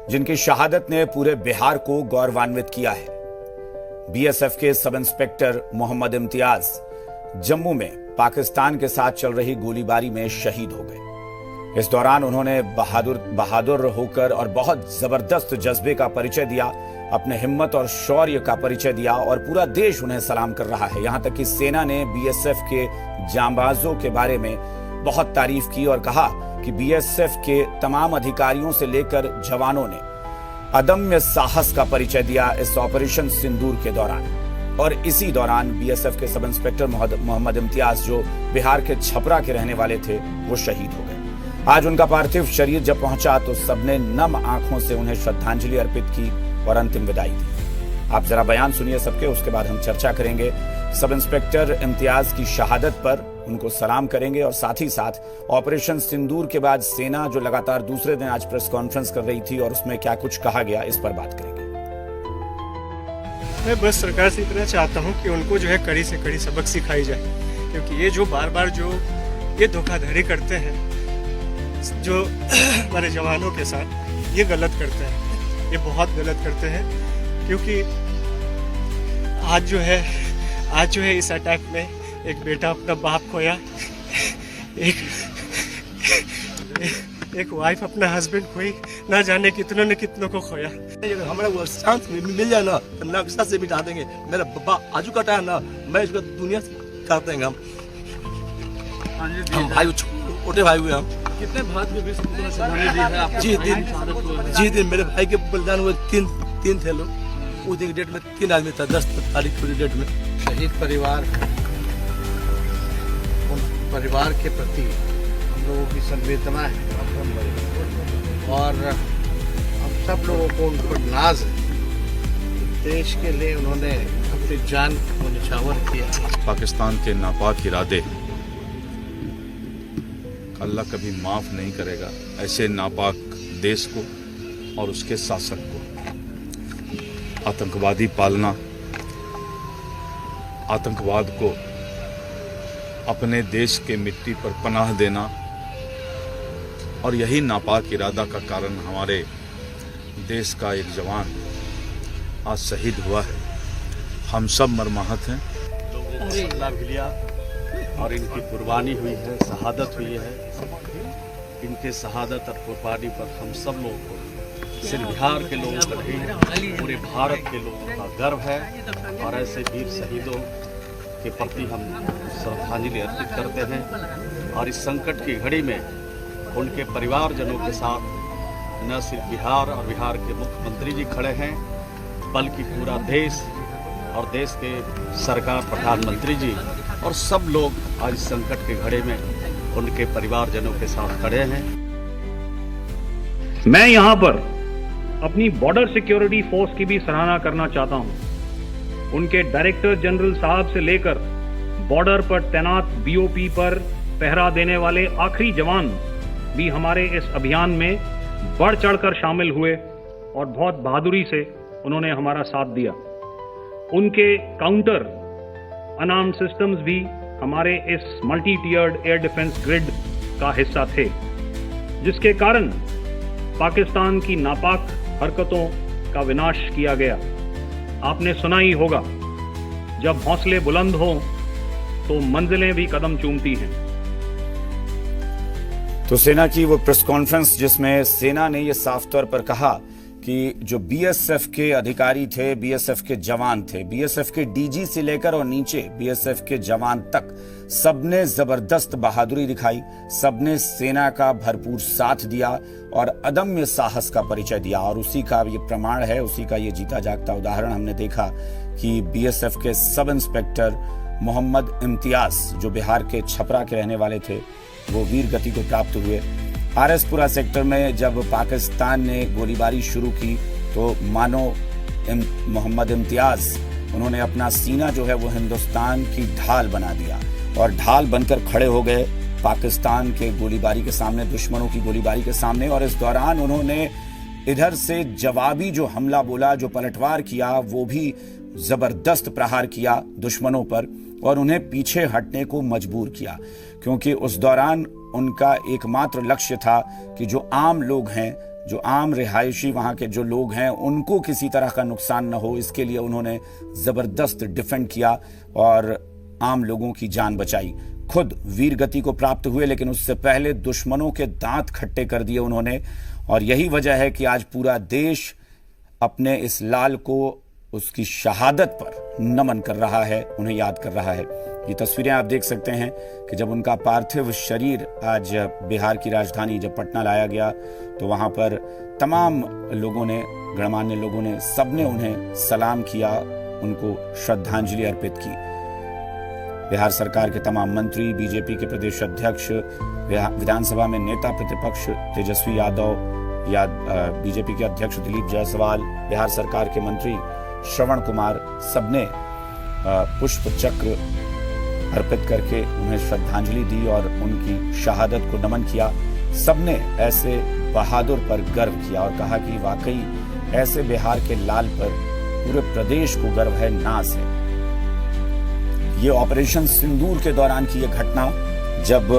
जिनकी शहादत ने पूरे बिहार को गौरवान्वित किया है। बीएसएफ के सब इंस्पेक्टर मोहम्मद इम्तियाज जम्मू में पाकिस्तान के साथ चल रही गोलीबारी में शहीद हो गए। इस दौरान उन्होंने बहादुर होकर और बहुत जबरदस्त जज्बे का परिचय दिया, अपने हिम्मत और शौर्य का परिचय दिया और पूरा देश उन्हें सलाम कर रहा है। यहां तक कि सेना ने बीएसएफ के जांबाजों के बारे में बहुत तारीफ की और कहा कि बीएसएफ के तमाम अधिकारियों से लेकर जवानों ने अदम्य साहस का परिचय दिया इस ऑपरेशन सिंदूर के दौरान। और इसी दौरान बीएसएफ के सब इंस्पेक्टर मोहम्मद इम्तियाज, जो बिहार के छपरा के रहने वाले थे, वो शहीद हो गए। आज उनका पार्थिव शरीर जब पहुंचा तो सबने नम आंखों से उन्हें श्रद्धांजलि अर्पित की और अंतिम विदाई दी। आप जरा बयान सुनिए सबके, उसके बाद हम चर्चा करेंगे सब इंस्पेक्टर इम्तियाज की शहादत पर, उनको सलाम करेंगे और साथ ही साथ ऑपरेशन सिंदूर के बाद सेना जो लगातार दूसरे दिन आज प्रेस कॉन्फ्रेंस कर रही थी और उसमें क्या कुछ कहा गया, इस पर बात करेंगे। मैं बस सरकार से इतना चाहता हूं कि उनको जो है कड़ी से कड़ी सबक सिखाई जाए, क्योंकि ये जो बार बार जो ये धोखाधड़ी करते हैं जो हमारे जवानों के साथ, ये गलत करते हैं, ये बहुत गलत करते हैं। क्योंकि आज जो है इस अटैक में एक बेटा अपना बाप खोया, एक वाइफ अपना हस्बैंड खोई, ना जाने कितनों ने कितनों को खोया। अगर हमारा वो चांस मिल जाए ना तो नक्शा से मिटा देंगे। मेरा बाबा आजू का टाइम ना, मैं इसको दुनिया से काट देंगे हम भाई, छोटे भाई हुए हम। कितने भारत में विश्व को श्रद्धांजलि दी है आपको? जी दिन मेरे भाई के बलिदान हुए तीन थे लोग। उस दिन डेट में 3 आदमी था, 10 तारीख की डेट में। शहीद परिवार के प्रति हम लोगों की संवेदना है और हम सब लोगों को उन पर नाज है। देश के लिए उन्होंने अपनी जान को निछावर किया। पाकिस्तान के नापाक इरादे अल्लाह कभी माफ नहीं करेगा। ऐसे नापाक देश को और उसके शासक को आतंकवादी पालना, आतंकवाद को अपने देश के मिट्टी पर पनाह देना, और यही नापाक इरादा का कारण हमारे देश का एक जवान आज शहीद हुआ है। हम सब मर्माहत हैं। लोगों को मिला और इनकी कुर्बानी हुई है, शहादत हुई है। इनके शहादत और कुर्बानी पर हम सब लोगों को, सिर्फ बिहार के लोगों का नहीं, पूरे भारत के लोगों का गर्व है। और ऐसे वीर शहीदों के प्रति हम श्रद्धांजलि अर्पित करते हैं। और इस संकट की घड़ी में उनके परिवारजनों के साथ न सिर्फ बिहार और बिहार के मुख्यमंत्री जी खड़े हैं, बल्कि पूरा देश और देश के सरकार, प्रधानमंत्री जी और सब लोग आज संकट के घड़ी में उनके परिवारजनों के साथ खड़े हैं। मैं यहाँ पर अपनी बॉर्डर सिक्योरिटी फोर्स की भी सराहना करना चाहता हूँ। उनके डायरेक्टर जनरल साहब से लेकर बॉर्डर पर तैनात बीओपी पर पहरा देने वाले आखिरी जवान भी हमारे इस अभियान में बढ़ चढ़कर शामिल हुए और बहुत बहादुरी से उन्होंने हमारा साथ दिया। उनके काउंटर अनार्म्ड सिस्टम्स भी हमारे इस मल्टी टियर्ड एयर डिफेंस ग्रिड का हिस्सा थे, जिसके कारण पाकिस्तान की नापाक हरकतों का विनाश किया गया। आपने सुना ही होगा, जब हौसले बुलंद हों तो मंजिलें भी कदम चूमती हैं। तो सेना की वो प्रेस कॉन्फ्रेंस जिसमें सेना ने ये साफ तौर पर कहा कि जो बीएसएफ के अधिकारी थे, बीएसएफ के जवान थे, बीएसएफ के डीजी से लेकर और नीचे बीएसएफ के जवान तक, सबने जबरदस्त बहादुरी दिखाई, सबने सेना का भरपूर साथ दिया और अदम्य साहस का परिचय दिया। और उसी का ये प्रमाण है, उसी का ये जीता जागता उदाहरण हमने देखा कि बीएसएफ के सब इंस्पेक्टर मोहम्मद इम्तियाज, जो बिहार के छपरा के रहने वाले थे, वो वीर गति को प्राप्त हुए। आरएसपुरा सेक्टर में जब पाकिस्तान ने गोलीबारी शुरू की तो मानो मोहम्मद इम्तियाज, उन्होंने अपना सीना जो है वो हिंदुस्तान की ढाल बना दिया और ढाल बनकर खड़े हो गए पाकिस्तान के गोलीबारी के सामने, दुश्मनों की गोलीबारी के सामने। और इस दौरान उन्होंने इधर से जवाबी जो हमला बोला, जो पलटवार किया, वो भी जबरदस्त प्रहार किया दुश्मनों पर और उन्हें पीछे हटने को मजबूर किया, क्योंकि उस दौरान उनका एकमात्र लक्ष्य था कि जो आम लोग हैं, जो आम रिहायशी वहां के जो लोग हैं उनको किसी तरह का नुकसान न हो, इसके लिए उन्होंने जबरदस्त डिफेंड किया और आम लोगों की जान बचाई। खुद वीर गति को प्राप्त हुए, लेकिन उससे पहले दुश्मनों के दांत खट्टे कर दिए उन्होंने। और यही वजह है कि आज पूरा देश अपने इस लाल को उसकी शहादत पर नमन कर रहा है, उन्हें याद कर रहा है। ये तस्वीरें आप देख सकते हैं कि जब उनका पार्थिव शरीर आज बिहार की राजधानी जब पटना लाया गया तो वहां पर तमाम लोगों ने, गणमान्य लोगों ने, सबने उन्हें सलाम किया, उनको श्रद्धांजलि अर्पित की। बिहार सरकार के तमाम मंत्री, बीजेपी के प्रदेश अध्यक्ष, विधानसभा में नेता प्रतिपक्ष तेजस्वी यादव या बीजेपी के अध्यक्ष दिलीप जायसवाल, बिहार सरकार के मंत्री श्रवण कुमार, सबने पुष्प चक्र अर्पित करके उन्हें श्रद्धांजलि दी और उनकी शहादत को नमन किया। सबने ऐसे बहादुर पर गर्व किया और कहा कि वाकई ऐसे बिहार के लाल पर पूरे प्रदेश को गर्व है, नाज है। ये ऑपरेशन सिंदूर के दौरान की यह घटना, जब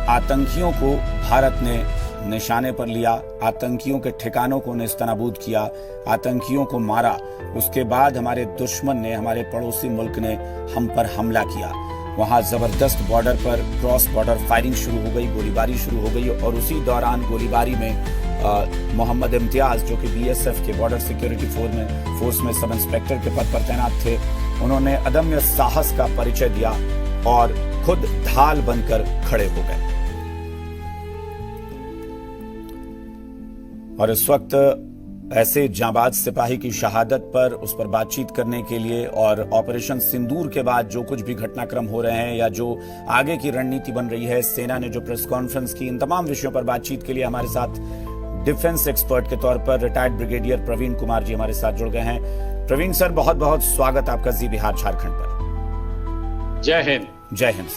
आतंकियों को भारत ने निशाने पर लिया, आतंकियों के ठिकानों को नेस्तनाबूद किया, आतंकियों को मारा, उसके बाद हमारे दुश्मन ने, हमारे पड़ोसी मुल्क ने हम पर हमला किया। वहां जबरदस्त बॉर्डर पर क्रॉस बॉर्डर फायरिंग शुरू हो गई, गोलीबारी शुरू हो गई और उसी दौरान गोलीबारी में मोहम्मद इम्तियाज, जो कि बीएसएफ के बॉर्डर सिक्योरिटी फोर्स में सब इंस्पेक्टर के पद पर तैनात थे, उन्होंने अदम्य साहस का परिचय दिया और खुद ढाल बनकर खड़े हो गए। और इस वक्त ऐसे जांबाज सिपाही की शहादत पर, उस पर बातचीत करने के लिए और ऑपरेशन सिंदूर के बाद जो कुछ भी घटनाक्रम हो रहे हैं या जो आगे की रणनीति बन रही है, सेना ने जो प्रेस कॉन्फ्रेंस की, इन तमाम विषयों पर बातचीत के लिए हमारे साथ डिफेंस एक्सपर्ट के तौर पर रिटायर्ड ब्रिगेडियर प्रवीण कुमार जी हमारे साथ जुड़ गए हैं। प्रवीण सर, बहुत बहुत स्वागत आपका जी बिहार झारखंड पर। जय हिंद। जय हिंद।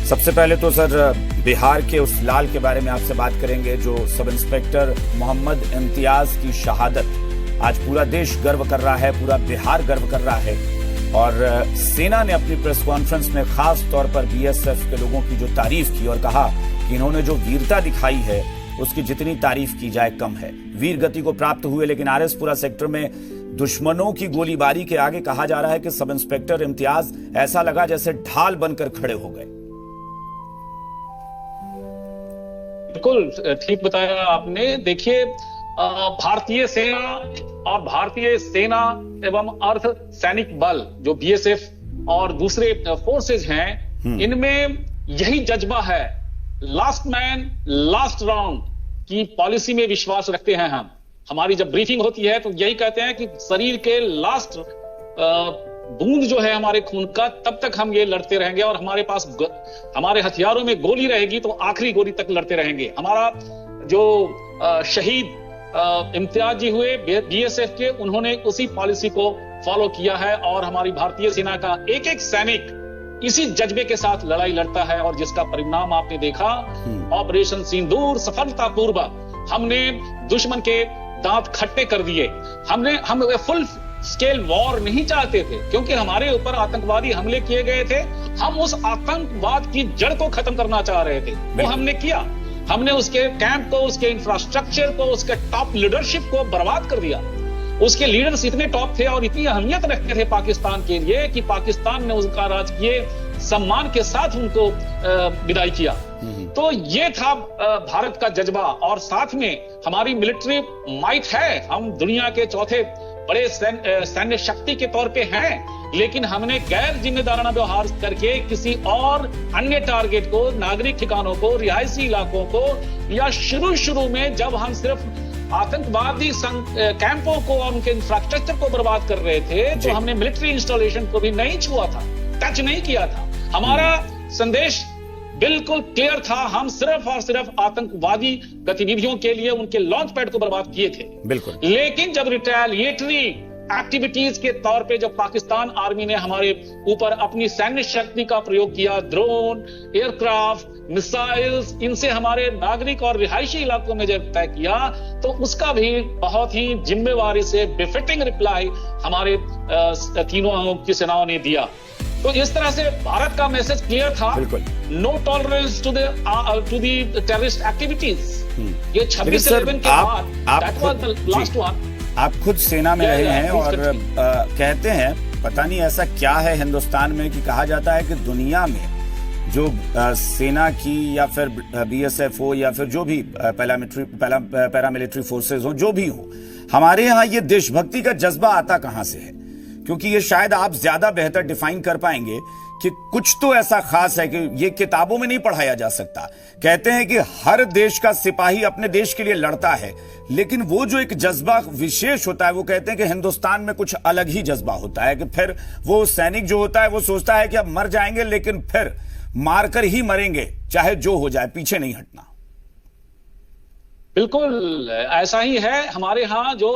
सबसे पहले तो सर बिहार के उस लाल के बारे में आपसे बात करेंगे जो सब इंस्पेक्टर मोहम्मद इम्तियाज की शहादत आज पूरा देश गर्व कर रहा है, पूरा बिहार गर्व कर रहा है। और सेना ने अपनी प्रेस कॉन्फ्रेंस में खास तौर पर बीएसएफ के लोगों की जो तारीफ की और कहा कि इन्होंने जो वीरता दिखाई है उसकी जितनी तारीफ की जाए कम है। वीर गति को प्राप्त हुए, लेकिन आरएसपुरा सेक्टर में दुश्मनों की गोलीबारी के आगे कहा जा रहा है कि सब इंस्पेक्टर इम्तियाज ऐसा लगा जैसे ढाल बनकर खड़े हो गए। बिल्कुल ठीक बताया आपने। देखिए, भारतीय सेना और भारतीय सेना एवं अर्ध सैनिक बल जो बीएसएफ और दूसरे फोर्सेज हैं, इनमें यही जज्बा है, लास्ट मैन लास्ट राउंड की पॉलिसी में विश्वास रखते हैं हम। हमारी जब ब्रीफिंग होती है तो यही कहते हैं कि शरीर के लास्ट बूंद जो है हमारे खून का, तब तक हम ये लड़ते रहेंगे और हमारे पास हमारे हथियारों में गोली रहेगी तो आखिरी गोली तक लड़ते रहेंगे। हमारा जो शहीद इम्तियाज जी हुए बीएसएफ के, उन्होंने उसी पॉलिसी को फॉलो किया है और हमारी भारतीय सेना का एक एक सैनिक इसी जज्बे के साथ लड़ाई लड़ता है और जिसका परिणाम आपने देखा। ऑपरेशन सिंदूर सफलतापूर्वक हमने दुश्मन के दांत खट्टे कर दिए। हम फुल स्केल वॉर नहीं चाहते थे क्योंकि हमारे ऊपर आतंकवादी हमले किए गए थे। हम उस आतंकवाद की जड़ को खत्म करना चाह रहे थे, वो हमने किया। हमने उसके कैंप को, उसके इंफ्रास्ट्रक्चर को, उसके टॉप लीडरशिप को बर्बाद कर दिया। उसके लीडर्स इतने टॉप थे और इतनी अहमियत रखते थे पाकिस्तान के लिए कि पाकिस्तान ने उसका राजकीय सम्मान के साथ उनको विदाई किया। तो ये था भारत का जज्बा और साथ में हमारी मिलिट्री माइट है। हम दुनिया के चौथे बड़े सैन्य शक्ति के तौर पे हैं, लेकिन हमने गैर जिम्मेदाराना व्यवहार करके किसी और अन्य टारगेट को, नागरिक ठिकानों को, रिहायशी इलाकों को, या शुरू में जब हम सिर्फ आतंकवादी कैंपों को और उनके इंफ्रास्ट्रक्चर को बर्बाद कर रहे थे तो हमने मिलिट्री इंस्टॉलेशन को भी नहीं छुआ था, टच नहीं किया था। हमारा संदेश बिल्कुल क्लियर था, हम सिर्फ और सिर्फ आतंकवादी गतिविधियों के लिए उनके लॉन्च पैड को बर्बाद किए थे। बिल्कुल। लेकिन जब रिटेलिएटरी एक्टिविटीज के तौर पे जब पाकिस्तान आर्मी ने हमारे ऊपर अपनी सैन्य शक्ति का प्रयोग किया, ड्रोन, एयरक्राफ्ट, मिसाइल्स, इनसे हमारे नागरिक और रिहायशी इलाकों में जब तय किया, तो उसका भी बहुत ही जिम्मेवारी से बिफिटिंग रिप्लाई हमारे तीनों की सेनाओं ने दिया। तो इस तरह से भारत का मैसेज क्लियर था, बिल्कुल। No tolerance to the terrorist activities. ये 26/11 के बाद that was the last one. आप खुद सेना में रहे हैं और please कहते हैं, पता नहीं ऐसा क्या है हिंदुस्तान में कि कहा जाता है कि दुनिया में जो सेना की या फिर बीएसएफ हो या फिर जो भी पैरामिलिट्री फोर्सेस हो, जो भी हो, हमारे यहाँ ये देशभक्ति का जज्बा आता कहां से है? क्योंकि ये शायद आप ज्यादा बेहतर डिफाइन कर पाएंगे कि कुछ तो ऐसा खास है कि ये किताबों में नहीं पढ़ाया जा सकता। कहते हैं कि हर देश का सिपाही अपने देश के लिए लड़ता है, लेकिन वो जो एक जज्बा विशेष होता है, वो कहते हैं कि हिंदुस्तान में कुछ अलग ही जज्बा होता है कि फिर वो सैनिक जो होता है वो सोचता है कि अब मर जाएंगे लेकिन फिर मारकर ही मरेंगे, चाहे जो हो जाए, पीछे नहीं हटना। बिल्कुल ऐसा ही है हमारे यहाँ। जो